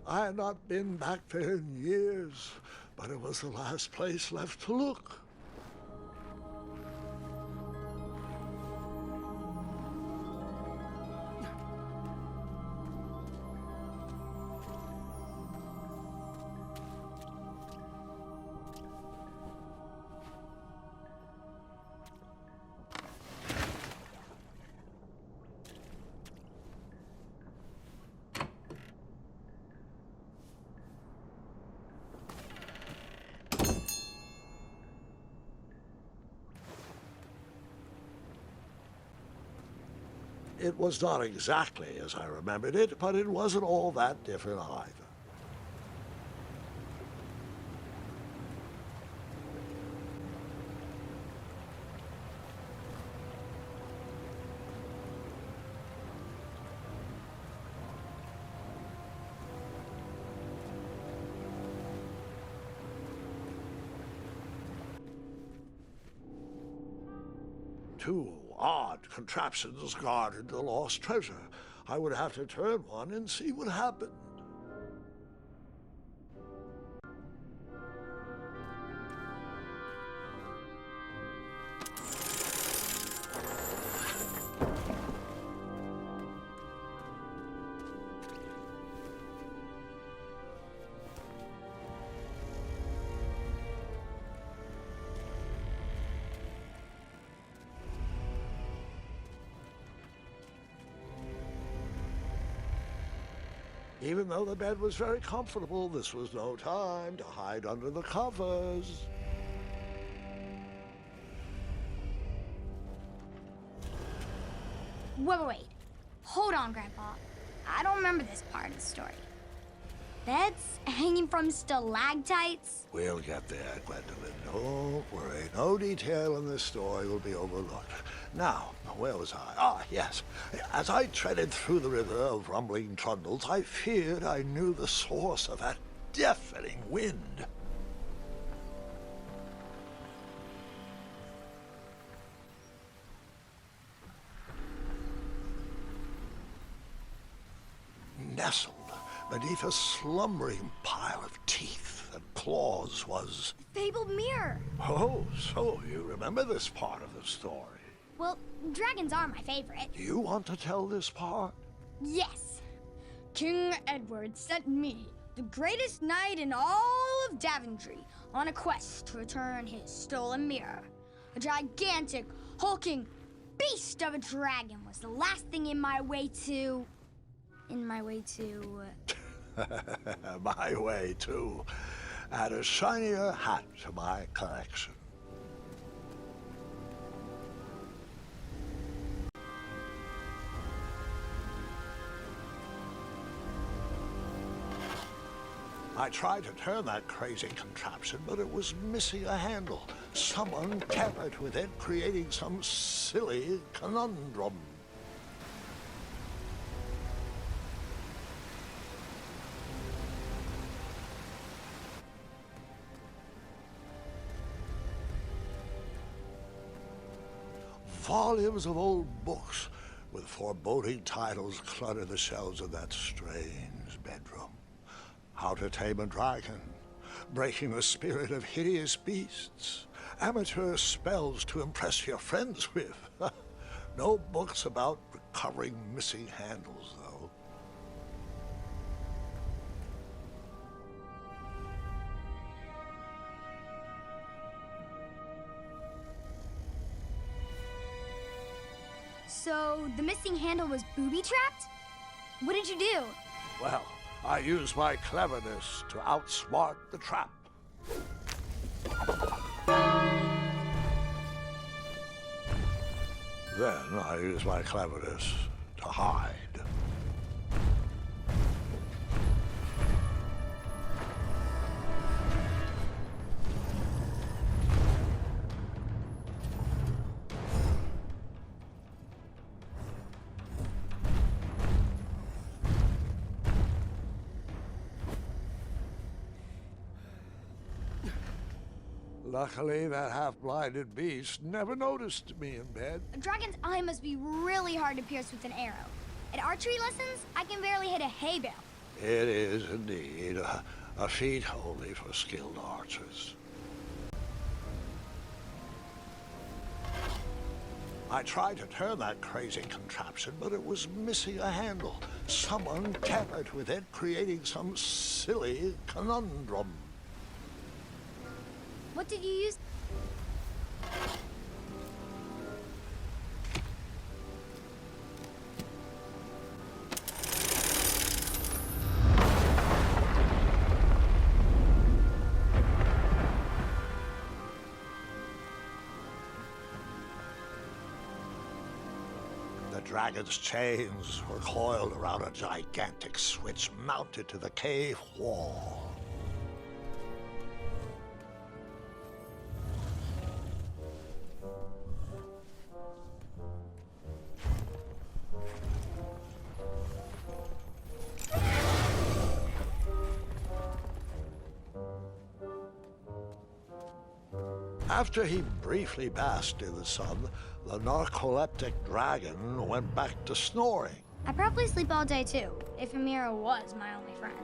I had not been back there in years, but it was the last place left to look. It was not exactly as I remembered it, but it wasn't all that different either. Two odd contraptions guarded the lost treasure. I would have to turn one and see what happened. Even though the bed was very comfortable, this was no time to hide under the covers. Wait. Hold on, Grandpa. I don't remember this part of the story. Beds hanging from stalactites? We'll get there, Gwendolyn. Don't worry. No detail in this story will be overlooked. Now, where was I? Ah, yes. As I treaded through the river of rumbling trundles, I feared I knew the source of that deafening wind. Nestled beneath a slumbering pile of teeth and claws was... Fabled mirror. Oh, so you remember this part of the story. Well, dragons are my favorite. Do you want to tell this part? Yes. King Edward sent me, the greatest knight in all of Daventry, on a quest to return his stolen mirror. A gigantic, hulking beast of a dragon was the last thing in my way to... My way to add a shinier hat to my collection. I tried to turn that crazy contraption, but it was missing a handle. Someone tampered with it, creating some silly conundrum. Volumes of old books with foreboding titles clutter the shelves of that strange bedroom. How to Tame a Dragon, Breaking the Spirit of Hideous Beasts, Amateur Spells to Impress Your Friends with. No books about recovering missing handles, though. So, the missing handle was booby-trapped? What did you do? Well, I used my cleverness to outsmart the trap. Then I used my cleverness to hide. Luckily, that half-blinded beast never noticed me in bed. A dragon's eye must be really hard to pierce with an arrow. At archery lessons, I can barely hit a hay bale. It is indeed a feat only for skilled archers. I tried to turn that crazy contraption, but it was missing a handle. Someone tampered with it, creating some silly conundrum. What did you use? The dragon's chains were coiled around a gigantic switch mounted to the cave wall. After he briefly basked in the sun, the narcoleptic dragon went back to snoring. I probably sleep all day too, if Amira was my only friend.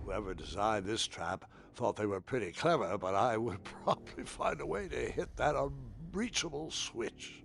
Whoever designed this trap thought they were pretty clever, but I would probably find a way to hit that unreachable switch.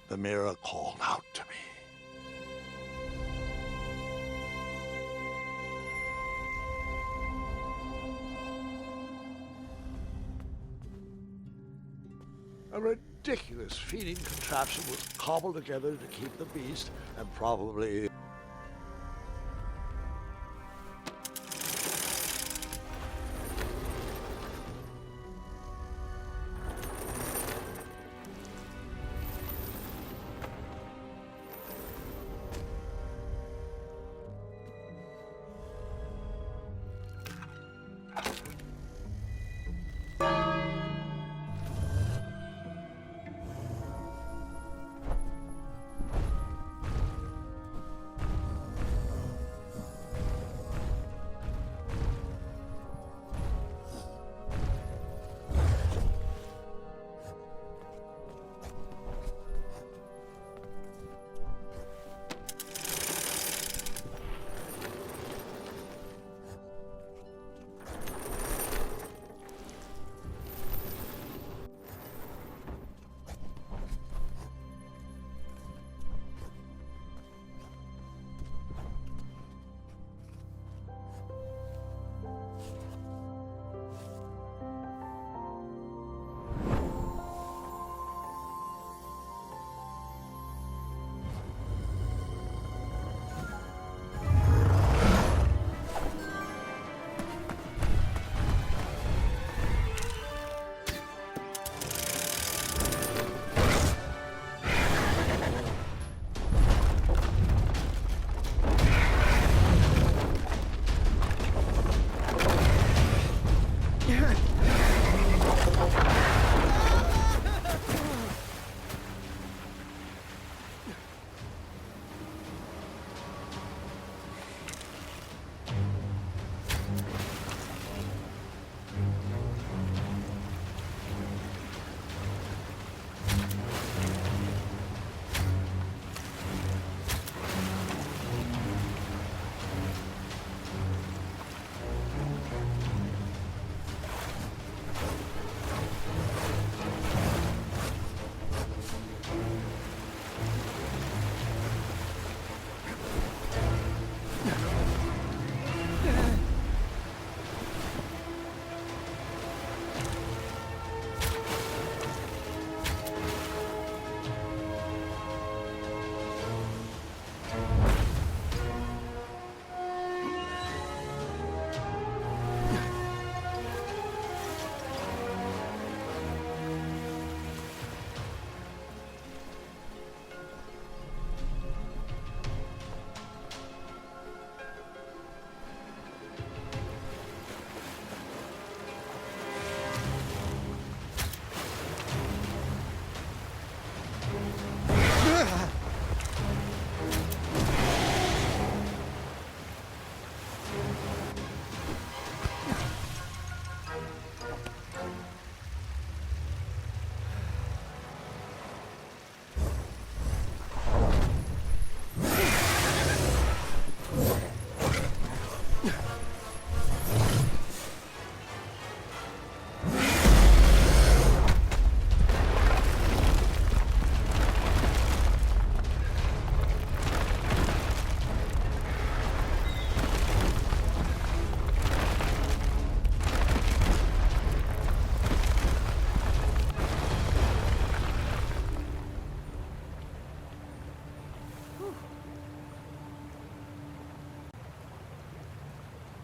The mirror called out to me. A ridiculous feeding contraption was cobbled together to keep the beast and probably...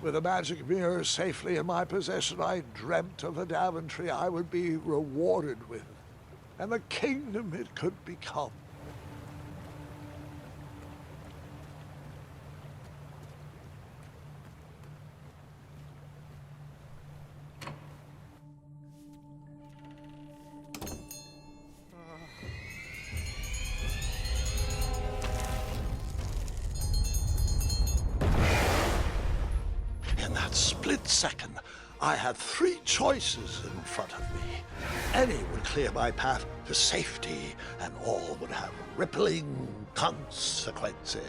With a magic mirror safely in my possession, I dreamt of a Daventry I would be rewarded with, and the kingdom it could become. In that split second, I had three choices in front of me. Any would clear my path to safety, and all would have rippling consequences.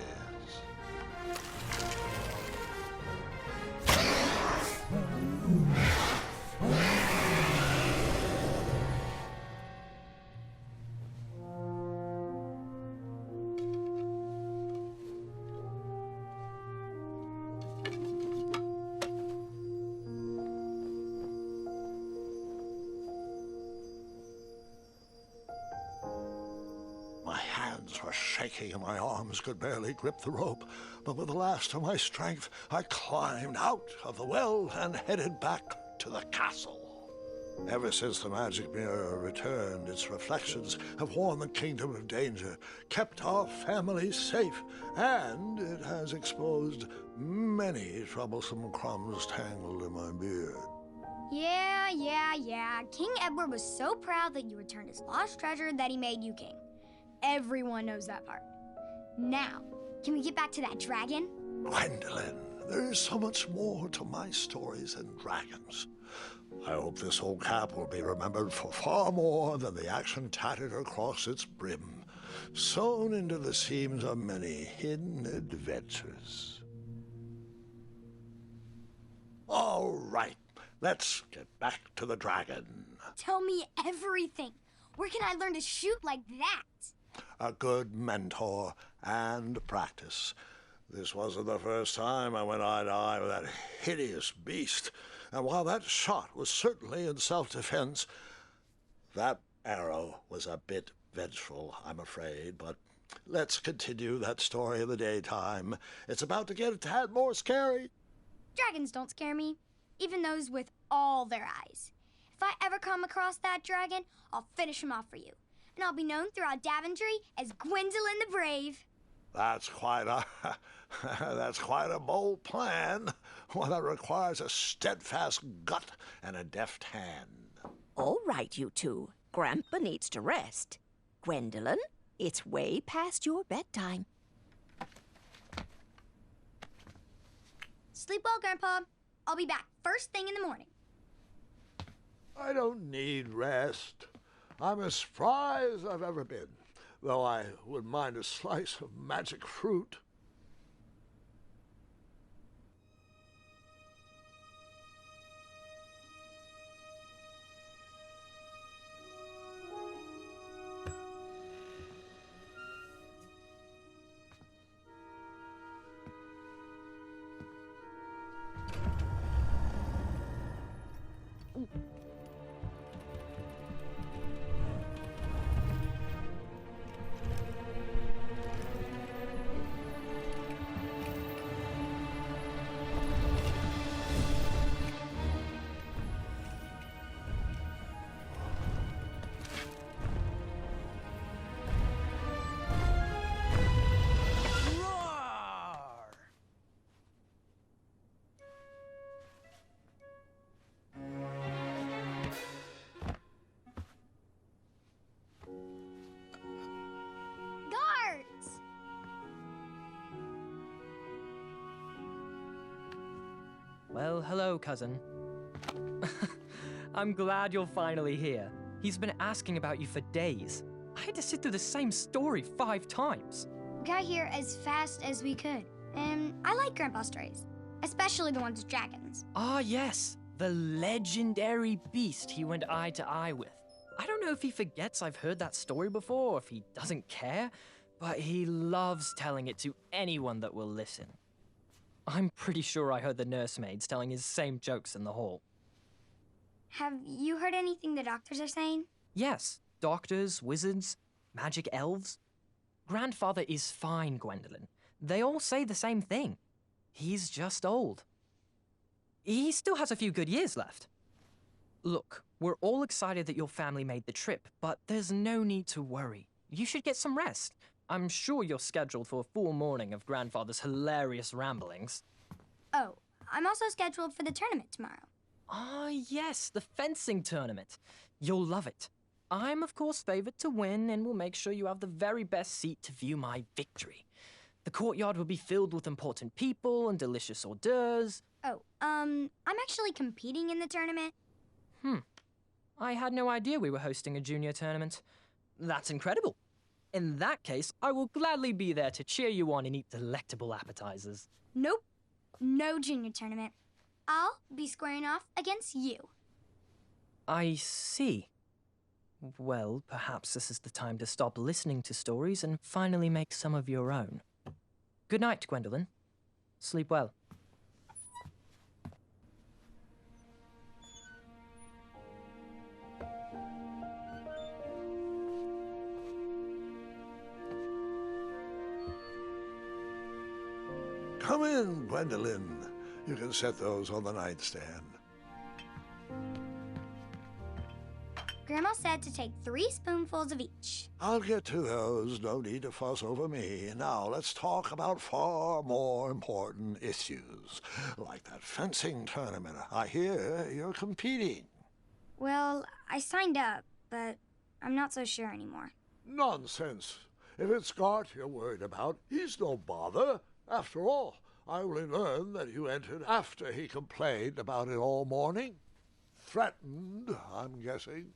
My hands were shaking and my arms could barely grip the rope, but with the last of my strength, I climbed out of the well and headed back to the castle. Ever since the magic mirror returned, its reflections have warned the kingdom of danger, kept our family safe, and it has exposed many troublesome crumbs tangled in my beard. Yeah. King Edward was so proud that you returned his lost treasure that he made you king. Everyone knows that part. Now, can we get back to that dragon? Gwendolyn, there is so much more to my stories than dragons. I hope this old cap will be remembered for far more than the action tattered across its brim, sewn into the seams of many hidden adventures. All right, let's get back to the dragon. Tell me everything. Where can I learn to shoot like that? A good mentor and practice. This wasn't the first time I went eye to eye with that hideous beast, and while that shot was certainly in self-defense, that arrow was a bit vengeful, I'm afraid, but let's continue that story in the daytime. It's about to get a tad more scary. Dragons don't scare me, even those with all their eyes. If I ever come across that dragon, I'll finish him off for you. And I'll be known throughout Daventry as Gwendolyn the Brave. That's quite a bold plan. One that requires a steadfast gut and a deft hand. All right, you two. Grandpa needs to rest. Gwendolyn, it's way past your bedtime. Sleep well, Grandpa. I'll be back first thing in the morning. I don't need rest. I'm as spry as I've ever been, though I wouldn't mind a slice of magic fruit. Well, hello, cousin. I'm glad you're finally here. He's been asking about you for days. I had to sit through the same story 5 times. We got here as fast as we could, and I like Grandpa's stories, especially the ones with dragons. Ah, yes, the legendary beast he went eye to eye with. I don't know if he forgets I've heard that story before, or if he doesn't care, but he loves telling it to anyone that will listen. I'm pretty sure I heard the nursemaids telling his same jokes in the hall. Have you heard anything the doctors are saying? Yes, doctors, wizards, magic elves. Grandfather is fine, Gwendolyn. They all say the same thing. He's just old. he still has a few good years left. Look, we're all excited that your family made the trip, but there's no need to worry. You should get some rest. I'm sure you're scheduled for a full morning of Grandfather's hilarious ramblings. Oh, I'm also scheduled for the tournament tomorrow. Ah, yes, the fencing tournament. You'll love it. I'm, of course, favored to win and will make sure you have the very best seat to view my victory. The courtyard will be filled with important people and delicious hors d'oeuvres. Oh, I'm actually competing in the tournament. I had no idea we were hosting a junior tournament. That's incredible. In that case, I will gladly be there to cheer you on and eat delectable appetizers. Nope, no junior tournament. I'll be squaring off against you. I see. Well, perhaps this is the time to stop listening to stories and finally make some of your own. Good night, Gwendolyn. Sleep well. Come in, Gwendolyn. You can set those on the nightstand. Grandma said to take 3 spoonfuls of each. I'll get to those. No need to fuss over me. Now, let's talk about far more important issues, like that fencing tournament. I hear you're competing. Well, I signed up, but I'm not so sure anymore. Nonsense. If it's Scott you're worried about, he's no bother. After all, I only learned that you entered after he complained about it all morning. Threatened, I'm guessing.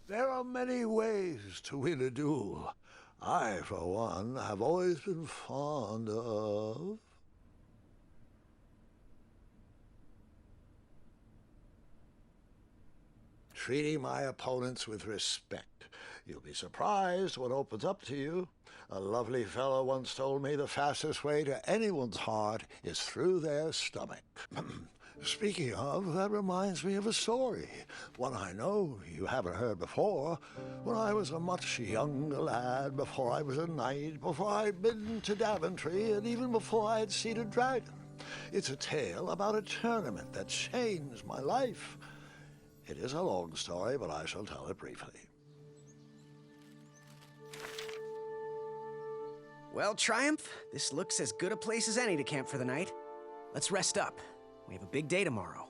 There are many ways to win a duel. I, for one, have always been fond of... treating my opponents with respect. You'll be surprised what opens up to you. A lovely fellow once told me the fastest way to anyone's heart is through their stomach. Speaking of, that reminds me of a story, one I know you haven't heard before. When I was a much younger lad, before I was a knight, before I'd been to Daventry, and even before I'd seen a dragon. It's a tale about a tournament that changed my life. It is a long story, but I shall tell it briefly. Well, Triumph, this looks as good a place as any to camp for the night. Let's rest up. We have a big day tomorrow.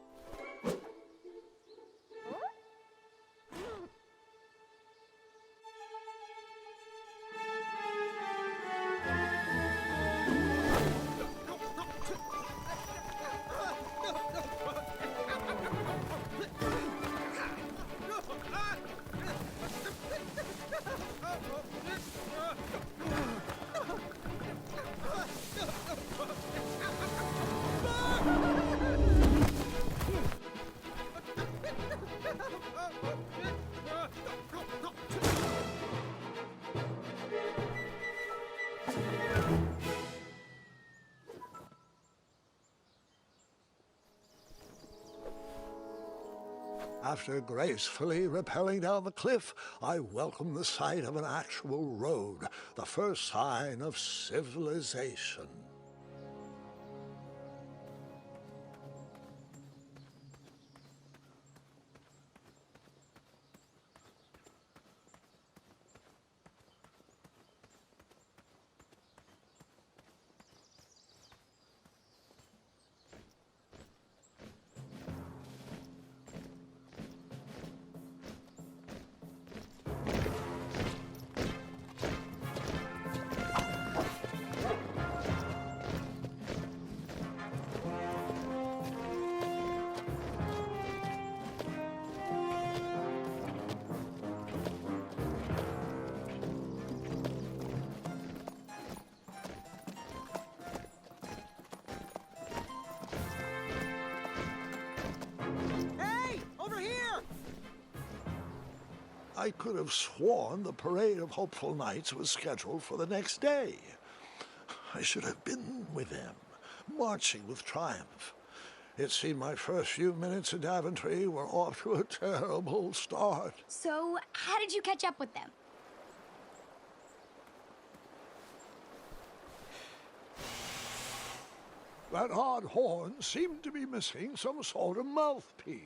After gracefully rappelling down the cliff, I welcomed the sight of an actual road, the first sign of civilization. I could have sworn the parade of hopeful knights was scheduled for the next day. I should have been with them, marching with triumph. It seemed my first few minutes in Daventry were off to a terrible start. So, how did you catch up with them? That odd horn seemed to be missing some sort of mouthpiece.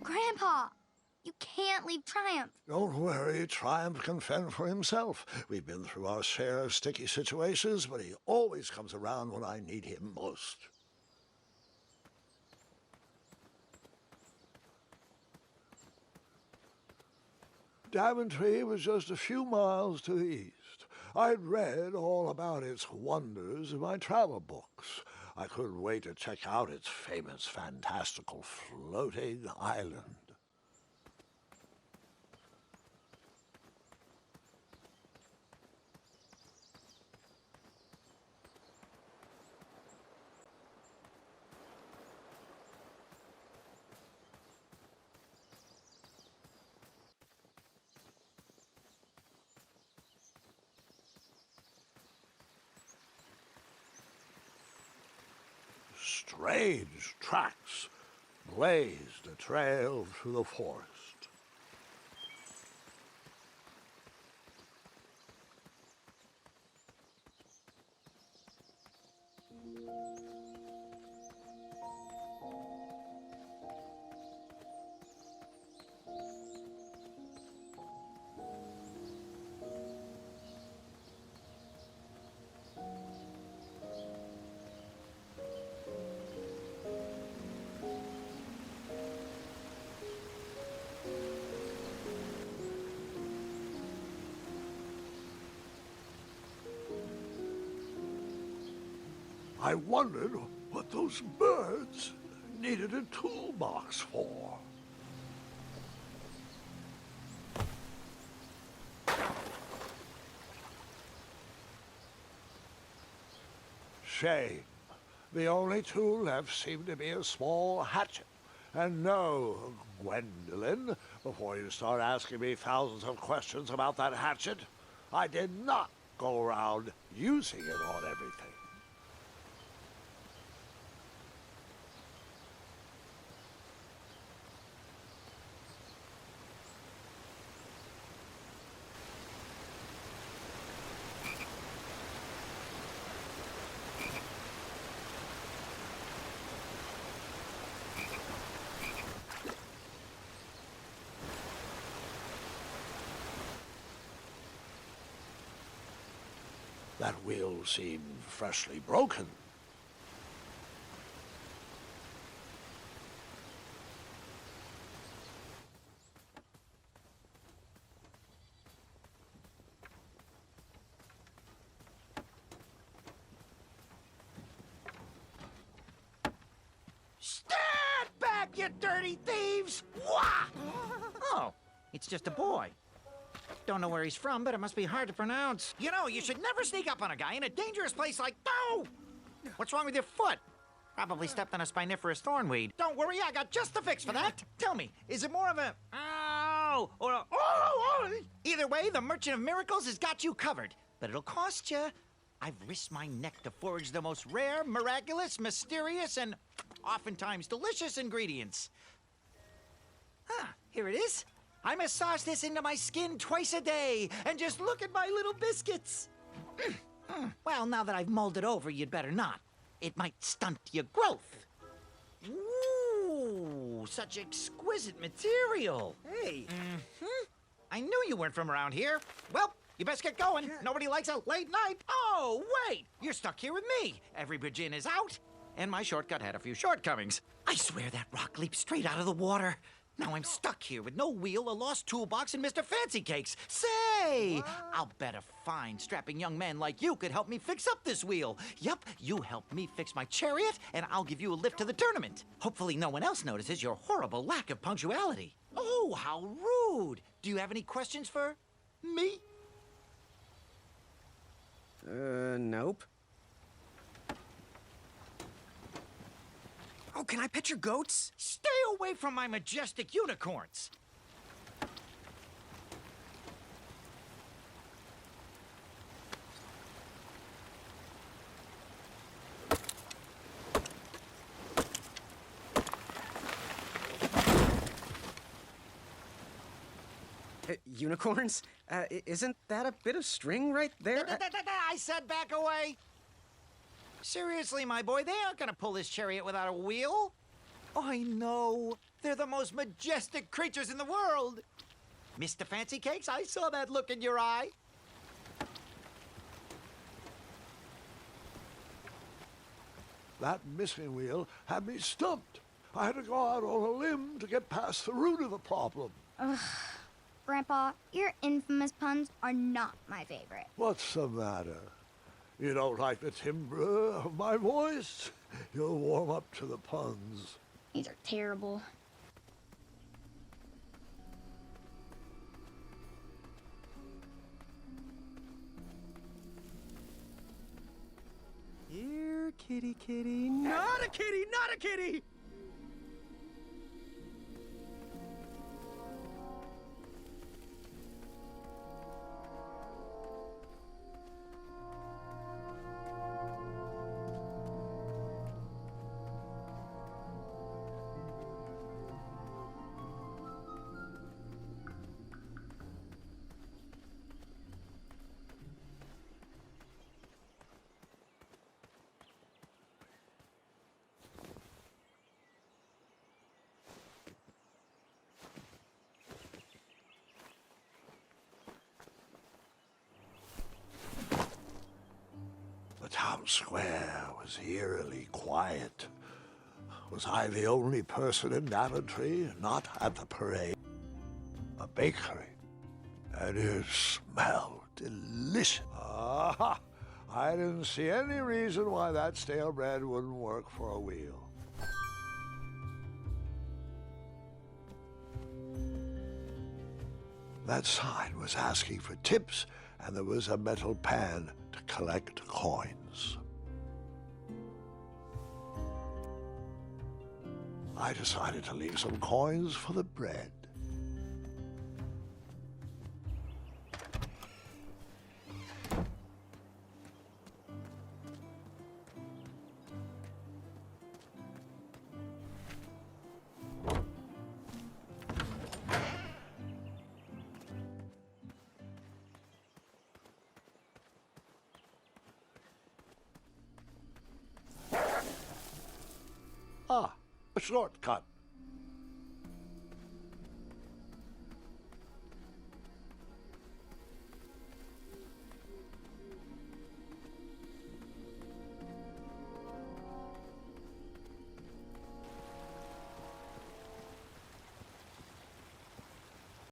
Grandpa, you can't leave Triumph. Don't worry, Triumph can fend for himself. We've been through our share of sticky situations, but he always comes around when I need him most. Daventry was just a few miles to the east. I'd read all about its wonders in my travel books. I couldn't wait to check out its famous, fantastical floating island. Strange tracks blazed a trail through the forest. I wondered what those birds needed a toolbox for. Shame. The only tool left seemed to be a small hatchet. And no, Gwendolyn, before you start asking me thousands of questions about that hatchet, I did not go around using it on everything. That wheel seemed freshly broken. Stand back, you dirty thieves! Wah! Oh, it's just a boy. Don't know where he's from, but it must be hard to pronounce. You know, you should never sneak up on a guy in a dangerous place like... No! What's wrong with your foot? Probably stepped on a spiniferous thornweed. Don't worry, I got just the fix for that. Tell me, is it more of a... Ow! Or a... Oh! Either way, the Merchant of Miracles has got you covered. But it'll cost you. I've risked my neck to forage the most rare, miraculous, mysterious, and oftentimes delicious ingredients. Ah, here it is. I massage this into my skin twice a day, and just look at my little biscuits. Well, now that I've mulled it over, you'd better not. It might stunt your growth. Ooh, such exquisite material. Hey. I knew you weren't from around here. Well, you best get going. Nobody likes a late night. Oh, wait, you're stuck here with me. Every bridge in is out, and my shortcut had a few shortcomings. I swear that rock leaped straight out of the water. Now I'm stuck here with no wheel, a lost toolbox, and Mr. Fancy Cakes. Say, I'll bet a fine, strapping young man like you could help me fix up this wheel. Yup, you help me fix my chariot, and I'll give you a lift to the tournament. Hopefully no one else notices your horrible lack of punctuality. Oh, how rude. Do you have any questions for me? Nope. Oh, can I pet your goats? Stay away from my majestic unicorns. Unicorns? Isn't that a bit of string right there? I said back away. Seriously, my boy, they aren't gonna pull this chariot without a wheel. I know. They're the most majestic creatures in the world. Mr. Fancy Cakes, I saw that look in your eye. That missing wheel had me stumped. I had to go out on a limb to get past the root of the problem. Ugh. Grandpa, your infamous puns are not my favorite. What's the matter? You don't like the timbre of my voice? You'll warm up to the puns. These are terrible. Here, kitty, kitty. Not a kitty, not a kitty! The town square was eerily quiet. Was I the only person in Daventry not at the parade? A bakery, and it smelled delicious. Aha! I didn't see any reason why that stale bread wouldn't work for a wheel. That sign was asking for tips, and there was a metal pan to collect coins. I decided to leave some coins for the bread. Ah, a shortcut.